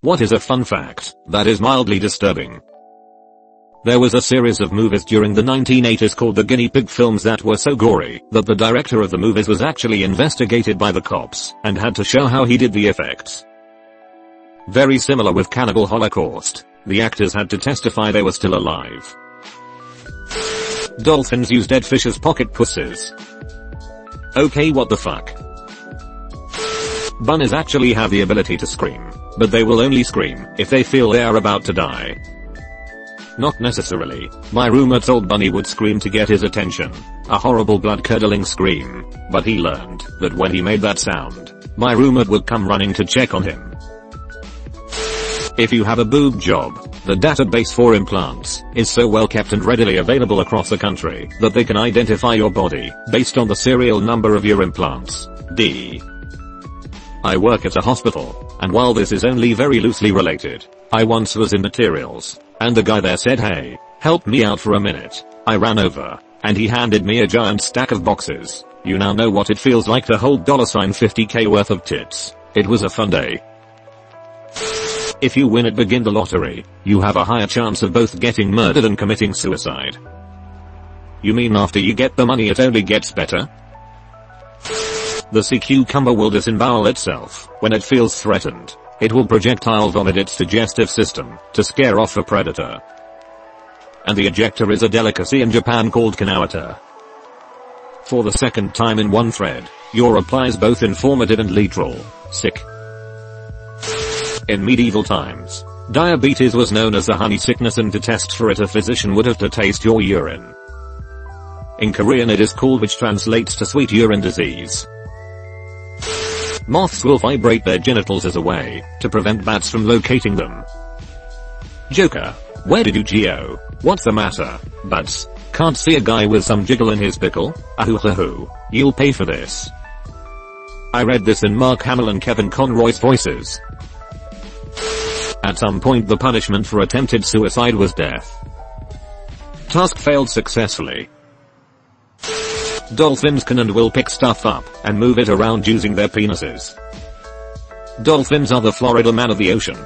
What is a fun fact that is mildly disturbing? There was a series of movies during the 1980s called the guinea pig films that were so gory that the director of the movies was actually investigated by the cops and had to show how he did the effects. Very similar with Cannibal Holocaust. The actors had to testify they were still alive. Dolphins use dead fish as pocket pussies. Okay, what the fuck? Bunnies actually have the ability to scream, but they will only scream if they feel they are about to die. Not necessarily. My roommate's old bunny would scream to get his attention. A horrible blood-curdling scream. But he learned that when he made that sound, my roommate would come running to check on him. If you have a boob job, the database for implants is so well kept and readily available across the country that they can identify your body based on the serial number of your implants. I work at a hospital, and while this is only very loosely related, I once was in materials, and the guy there said, "Hey, help me out for a minute." I ran over, and he handed me a giant stack of boxes. You now know what it feels like to hold $50K worth of tits. It was a fun day. If you win at Begin the Lottery, you have a higher chance of both getting murdered and committing suicide. You mean after you get the money it only gets better? The sea cucumber will disembowel itself when it feels threatened. It will projectile vomit its digestive system to scare off a predator. And the ejector is a delicacy in Japan called kanawata. For the second time in one thread, your reply is both informative and literal. Sick. In medieval times, diabetes was known as the honey sickness, and to test for it a physician would have to taste your urine. In Korean it is called, which translates to sweet urine disease. Moths will vibrate their genitals as a way to prevent bats from locating them. Joker, where did you geo? What's the matter? Bats, can't see a guy with some jiggle in his pickle? Ahoo, you'll pay for this. I read this in Mark Hamill and Kevin Conroy's voices. At some point the punishment for attempted suicide was death. Task failed successfully. Dolphins can and will pick stuff up and move it around using their penises. Dolphins are the Florida man of the ocean.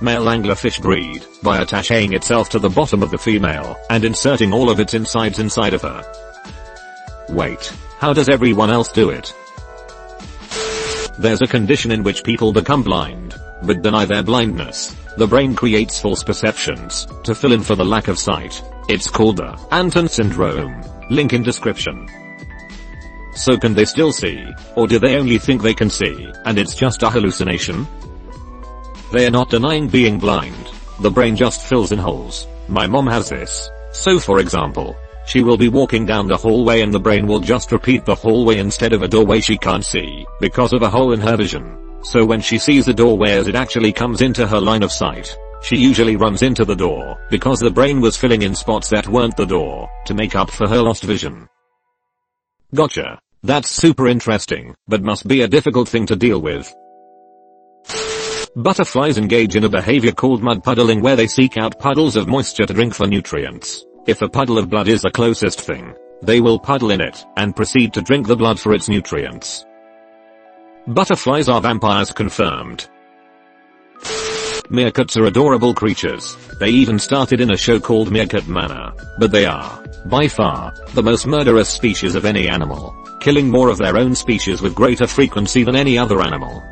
Male anglerfish breed by attaching itself to the bottom of the female and inserting all of its insides inside of her. Wait, how does everyone else do it? There's a condition in which people become blind, but deny their blindness. The brain creates false perceptions to fill in for the lack of sight. It's called the Anton syndrome. Link in description. So can they still see, or do they only think they can see, and it's just a hallucination? They are not denying being blind. The brain just fills in holes. My mom has this. So for example, she will be walking down the hallway and the brain will just repeat the hallway instead of a doorway she can't see, because of a hole in her vision. So when she sees the doorway as it actually comes into her line of sight, she usually runs into the door, because the brain was filling in spots that weren't the door, to make up for her lost vision. Gotcha. That's super interesting, but must be a difficult thing to deal with. Butterflies engage in a behavior called mud puddling, where they seek out puddles of moisture to drink for nutrients. If a puddle of blood is the closest thing, they will puddle in it and proceed to drink the blood for its nutrients. Butterflies are vampires confirmed. Meerkats are adorable creatures. They even started in a show called Meerkat Manor, but they are, by far, the most murderous species of any animal, killing more of their own species with greater frequency than any other animal.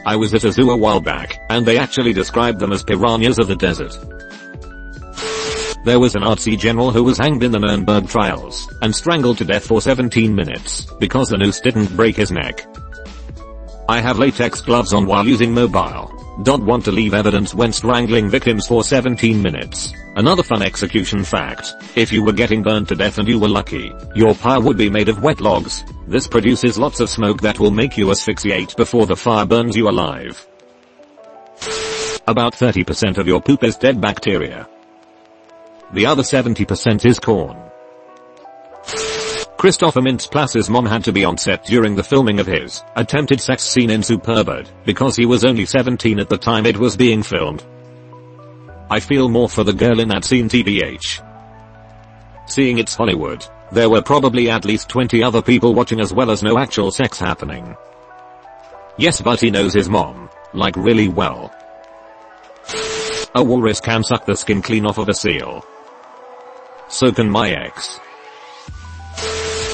I was at a zoo a while back, and they actually described them as piranhas of the desert. There was an artsy general who was hanged in the Nuremberg trials, and strangled to death for 17 minutes, because the noose didn't break his neck. I have latex gloves on while using mobile. Don't want to leave evidence when strangling victims for 17 minutes. Another fun execution fact: if you were getting burned to death and you were lucky, your pyre would be made of wet logs. This produces lots of smoke that will make you asphyxiate before the fire burns you alive. About 30% of your poop is dead bacteria. The other 70% is corn. Christopher Mintz-Plass's mom had to be on set during the filming of his attempted sex scene in Superbad because he was only 17 at the time it was being filmed. I feel more for the girl in that scene, tbh. Seeing it's Hollywood, there were probably at least 20 other people watching as well as no actual sex happening. Yes, but he knows his mom, Like really well. A walrus can suck the skin clean off of a seal. So can my ex.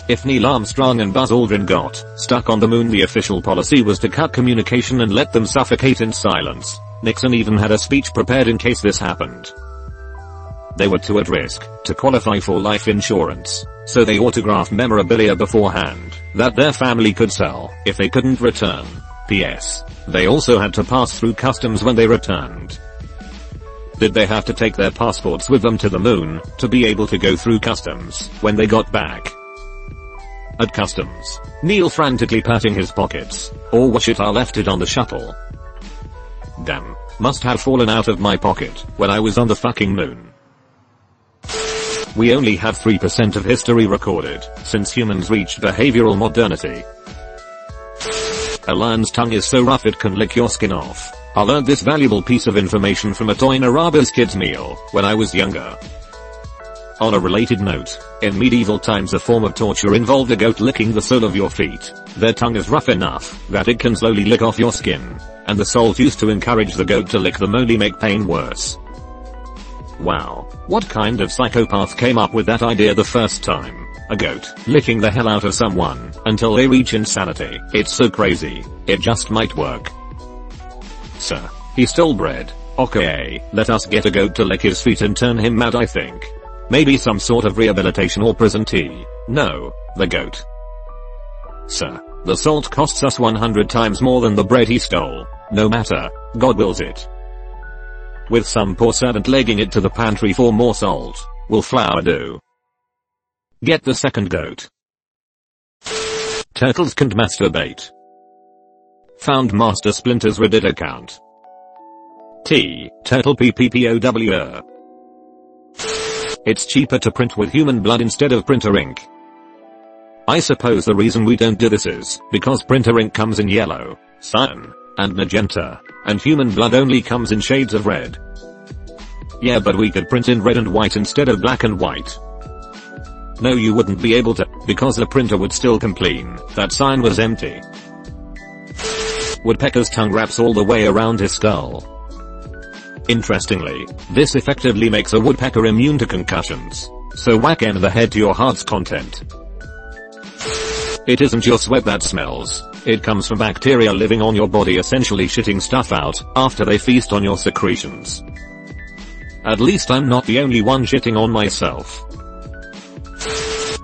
If Neil Armstrong and Buzz Aldrin got stuck on the moon, the official policy was to cut communication and let them suffocate in silence. Nixon even had a speech prepared in case this happened. They were too at risk to qualify for life insurance, so they autographed memorabilia beforehand that their family could sell if they couldn't return. P.S. They also had to pass through customs when they returned. Did they have to take their passports with them to the moon to be able to go through customs when they got back? At customs, Neil frantically patting his pockets. Or was it I left it on the shuttle? Damn, must have fallen out of my pocket when I was on the fucking moon. We only have 3% of history recorded since humans reached behavioral modernity. A lion's tongue is so rough it can lick your skin off. I learned this valuable piece of information from a Toy Naraba's kids meal when I was younger. On a related note, in medieval times a form of torture involved a goat licking the sole of your feet. Their tongue is rough enough that it can slowly lick off your skin, and the salt used to encourage the goat to lick them only make pain worse. Wow, what kind of psychopath came up with that idea the first time? A goat licking the hell out of someone until they reach insanity. It's so crazy, it just might work. Sir, he stole bread. Okay, let us get a goat to lick his feet and turn him mad. I think. Maybe some sort of rehabilitation or prison tea. No, the goat. Sir, the salt costs us 100 times more than the bread he stole. No matter, God wills it. With some poor servant legging it to the pantry for more salt, will flour do? Get the second goat. Turtles can't masturbate. Found Master Splinter's Reddit account. Turtle PPPOW. It's cheaper to print with human blood instead of printer ink. I suppose the reason we don't do this is because printer ink comes in yellow, cyan, and magenta, and human blood only comes in shades of red. Yeah, but we could print in red and white instead of black and white. No, you wouldn't be able to, because the printer would still complain that cyan was empty. Woodpecker's tongue wraps all the way around his skull. Interestingly, this effectively makes a woodpecker immune to concussions. So whack in the head to your heart's content. It isn't your sweat that smells. It comes from bacteria living on your body, essentially shitting stuff out after they feast on your secretions. At least I'm not the only one shitting on myself.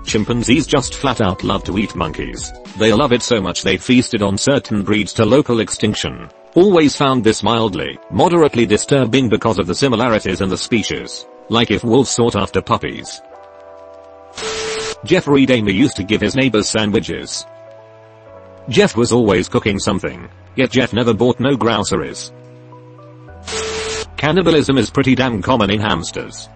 Chimpanzees just flat out love to eat monkeys. They love it so much they feasted on certain breeds to local extinction. Always found this mildly, moderately disturbing because of the similarities in the species. Like if wolves sought after puppies. Jeffrey Dahmer used to give his neighbors sandwiches. Jeff was always cooking something, yet Jeff never bought no groceries. Cannibalism is pretty damn common in hamsters.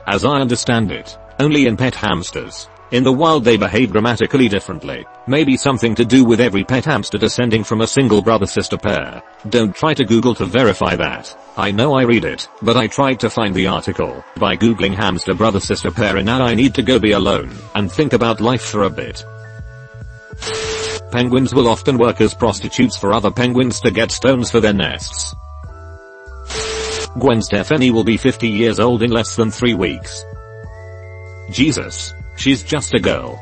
As I understand it, only in pet hamsters. In the wild they behave dramatically differently. Maybe something to do with every pet hamster descending from a single brother-sister pair. Don't try to Google to verify that. I know I read it, but I tried to find the article by googling hamster brother-sister pair, and now I need to go be alone and think about life for a bit. Penguins will often work as prostitutes for other penguins to get stones for their nests. Gwen Stefani will be 50 years old in less than 3 weeks. Jesus, she's just a girl.